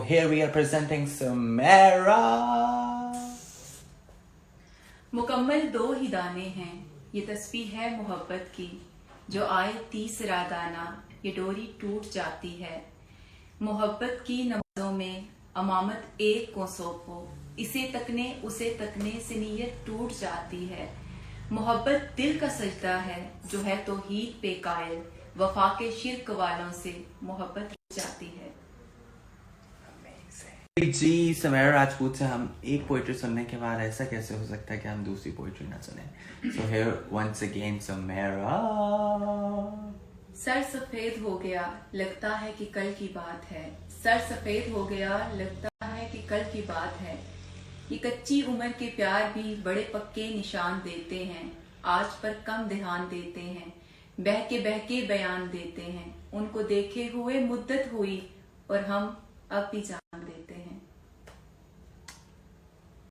here we are presenting Sumaira. मुकम्मल 2 ही दाने हैं, ये तस्बीह है मोहब्बत की। जो आए तीसरा दाना, ये डोरी टूट जाती है। मोहब्बत की नमाजों में अमामत एक को सौंपो, इसे तकने उसे तकने से नीयत टूट जाती है। मोहब्बत दिल का सजदा है, जो है तौहीद पे कायल, वफा के शिर्क वालों से मोहब्बत रुक जाती है। जी सुमैरा राजपूत से हम एक पोइट्री सुनने के बाद ऐसा कैसे हो सकता है कि हम दूसरी पोइट्री ना सुने? So here once again Sumaira. सर सफेद हो गया, लगता है कि कल की बात है। सर सफेद हो गया, लगता है कि कल की बात है। ये कच्ची उम्र के प्यार भी बड़े पक्के निशान देते हैं, आज पर कम ध्यान देते हैं। बहके बयान देते हैं, उनको देखे हुए मुद्दत हुई और हम अब भी जान देते हैं।